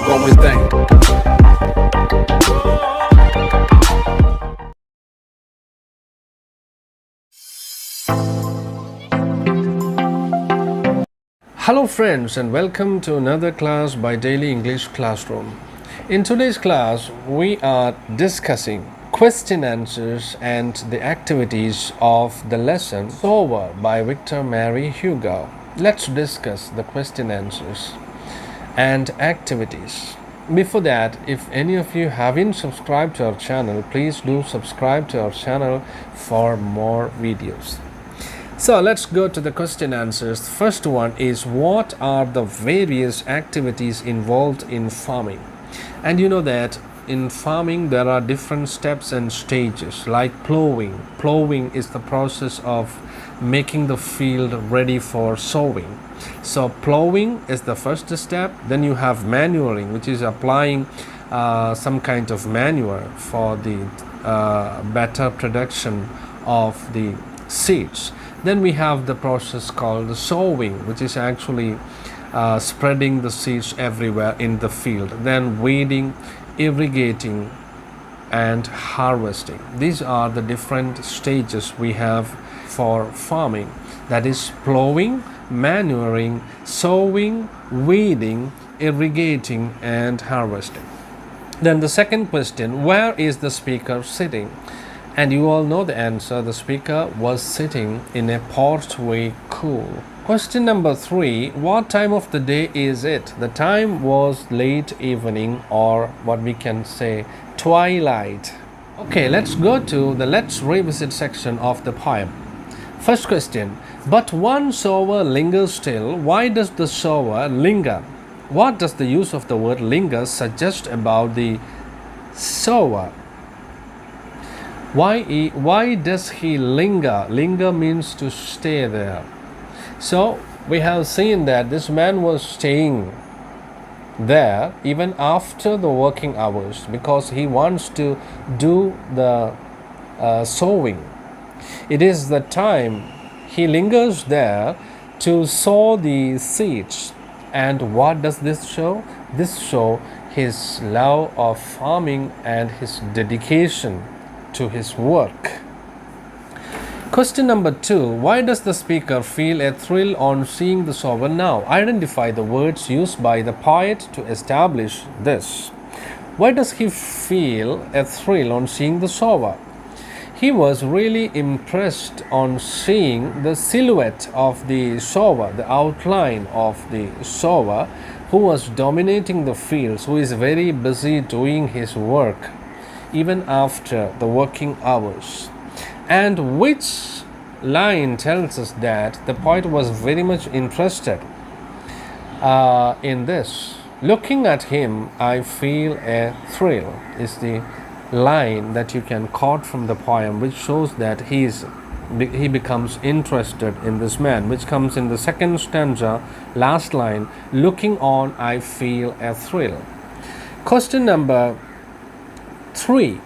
what we think. Hello friends, and welcome to another class by Daily English Classroom. In today's class, we are discussing question answers and the activities of the lesson Sower by Victor Mary Hugo. Let's discuss the question answers and activities. Before that, if any of you haven't subscribed to our channel, please do subscribe to our channel for more videos. So let's go to the question answers. First one is, what are the various activities involved in farming? And you know that in farming there are different steps and stages, like plowing. Plowing is the process of making the field ready for sowing. So plowing is the first step. Then you have manuring, which is applying some kind of manure for the better production of the seeds. Then we have the process called sowing, which is actually spreading the seeds everywhere in the field. Then weeding, irrigating, and harvesting. These are the different stages we have for farming. That is plowing, manuring, sowing, weeding, irrigating, and harvesting. Then the second question, where is the speaker sitting? And you all know the answer. The speaker was sitting in a porchway cool. Question number 3, what time of the day is it? The time was late evening, or what we can say twilight. Okay, let's go to the let's revisit section of the poem. First question, but one sower lingers still. Why does the sower linger? What does the use of the word linger suggest about the sower? Why does he linger? Linger means to stay there. So we have seen that this man was staying there even after the working hours because he wants to do the sowing. It is the time he lingers there to sow the seeds. And what does this show? This shows his love of farming and his dedication to his work. Question number 2, why does the speaker feel a thrill on seeing the sower now? Identify the words used by the poet to establish this. Why does he feel a thrill on seeing the sower? He was really impressed on seeing the silhouette of the sower, the outline of the sower, who was dominating the fields, who is very busy doing his work even after the working hours. And which line tells us that the poet was very much interested in this. Looking at him, I feel a thrill is the line that you can quote from the poem, which shows that he becomes interested in this man, which comes in the second stanza, last line, looking on, I feel a thrill. Question number 3,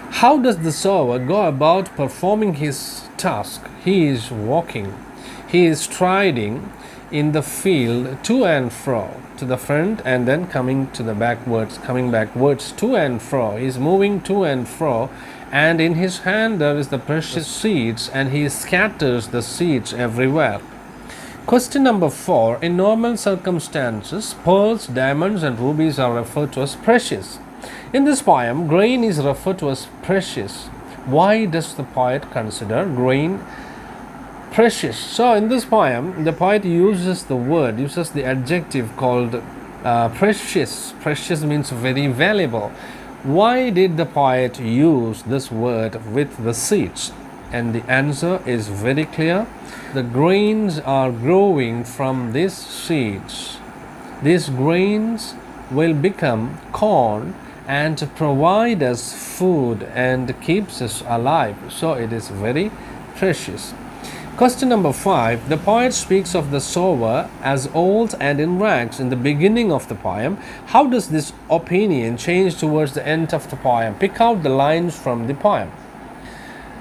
how does the sower go about performing his task? He is walking, he is striding in the field to and fro, to the front and then coming backwards to and fro. He is moving to and fro, and in his hand there is the precious seeds, and he scatters the seeds everywhere. Question number 4, in normal circumstances, pearls, diamonds, and rubies are referred to as precious. In this poem, grain is referred to as precious. Why does the poet consider grain precious? So in this poem, the poet uses the adjective called precious. Precious means very valuable. Why did the poet use this word with the seeds? And the answer is very clear. The grains are growing from these seeds. These grains will become corn and provide us food and keeps us alive. So it is very precious. Question number 5. The poet speaks of the sower as old and in rags in the beginning of the poem. How does this opinion change towards the end of the poem? Pick out the lines from the poem.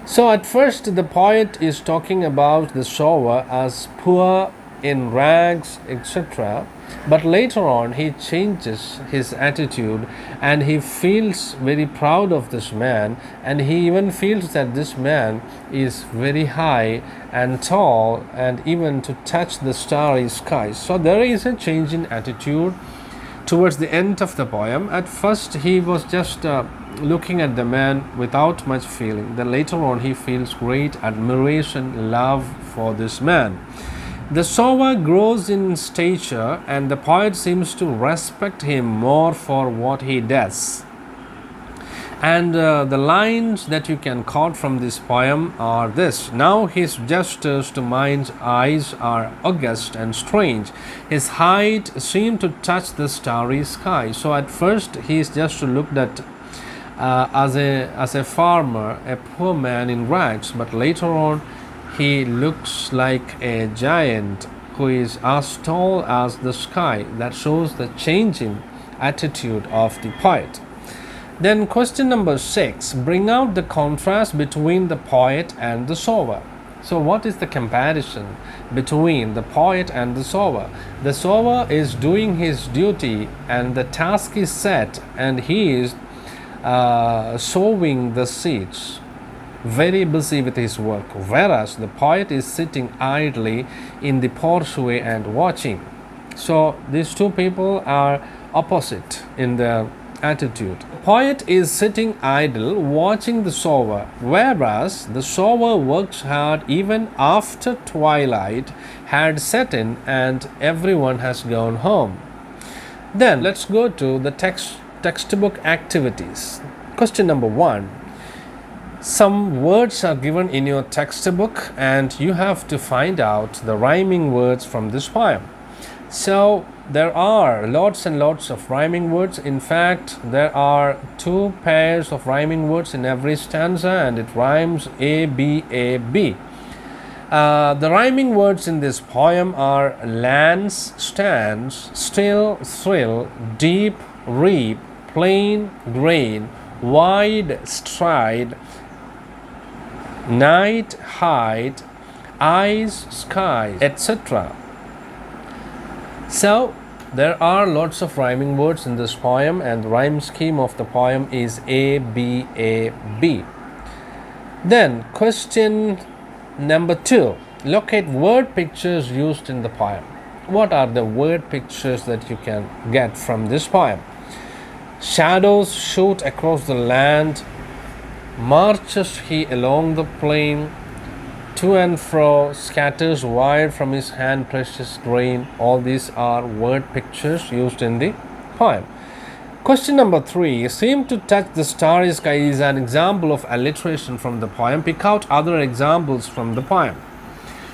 So at first the poet is talking about the sower as poor in rags, etc. But later on, he changes his attitude and he feels very proud of this man, and he even feels that this man is very high and tall and even to touch the starry skies. So there is a change in attitude towards the end of the poem. At first, he was just looking at the man without much feeling. Then later on, he feels great admiration, love for this man. The sower grows in stature, and the poet seems to respect him more for what he does. And the lines that you can quote from this poem are this: now his gestures to mind's eyes are august and strange. His height seemed to touch the starry sky. So at first he is just looked at as a farmer, a poor man in rags, but later on he looks like a giant who is as tall as the sky. That shows the change in attitude of the poet. Then question number 6, bring out the contrast between the poet and the sower. So what is the comparison between the poet and the sower? The sower is doing his duty and the task is set, and he is sowing the seeds, very busy with his work, whereas the poet is sitting idly in the porchway and watching. So these two people are opposite in their attitude. The poet is sitting idle watching the sower, whereas the sower works hard even after twilight had set in and everyone has gone home. Then let's go to the textbook activities. Question number 1. Some words are given in your textbook and you have to find out the rhyming words from this poem. So there are lots and lots of rhyming words. In fact, there are 2 pairs of rhyming words in every stanza, and it rhymes A, B, A, B. The rhyming words in this poem are lance, stands, still, thrill, deep, reap, plain, grain, wide, stride, night, hide, eyes, skies, etc. So there are lots of rhyming words in this poem, and the rhyme scheme of the poem is A, B, A, B. Then question number 2, locate word pictures used in the poem. What are the word pictures that you can get from this poem? Shadows shoot across the land, marches he along the plain, to and fro scatters wide from his hand precious grain. All these are word pictures used in the poem. Question number 3, seem to touch the starry sky is an example of alliteration from the poem. Pick out other examples from the poem.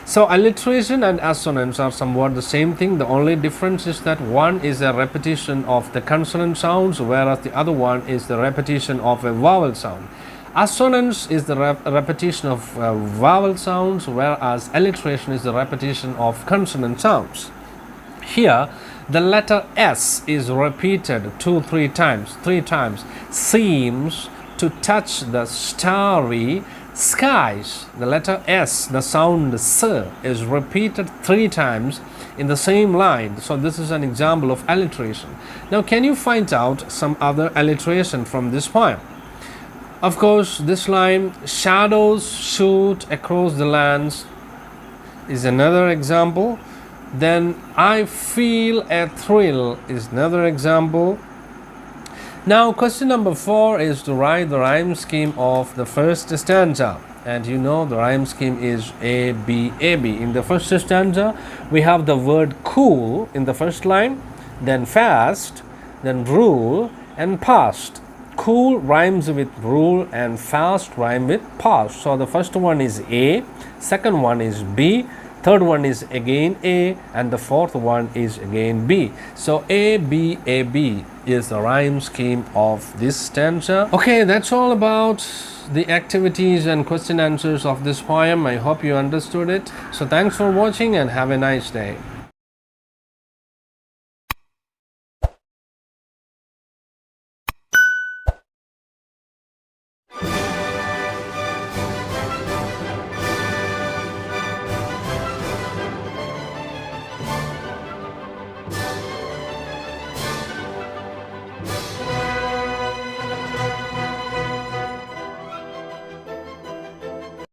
So alliteration and assonance are somewhat the same thing. The only difference is that one is a repetition of the consonant sounds, whereas the other one is the repetition of a vowel sound. Assonance is the repetition of vowel sounds, whereas alliteration is the repetition of consonant sounds. Here, the letter S is repeated 3 times. Seems to touch the starry skies. The letter S, the sound S, is repeated 3 times in the same line. So this is an example of alliteration. Now, can you find out some other alliteration from this poem? Of course, this line, shadows shoot across the lands, is another example. Then I feel a thrill is another example. Now question number 4 is to write the rhyme scheme of the first stanza, and you know the rhyme scheme is A, B, A, B. In the first stanza we have the word cool in the first line, then fast, then rule and past. Cool rhymes with rule and fast rhyme with past. So the first one is A, second one is B, third one is again A, and the fourth one is again B. So A, B, A, B is the rhyme scheme of this stanza. Okay, that's all about the activities and question answers of this poem. I hope you understood it. So thanks for watching and have a nice day.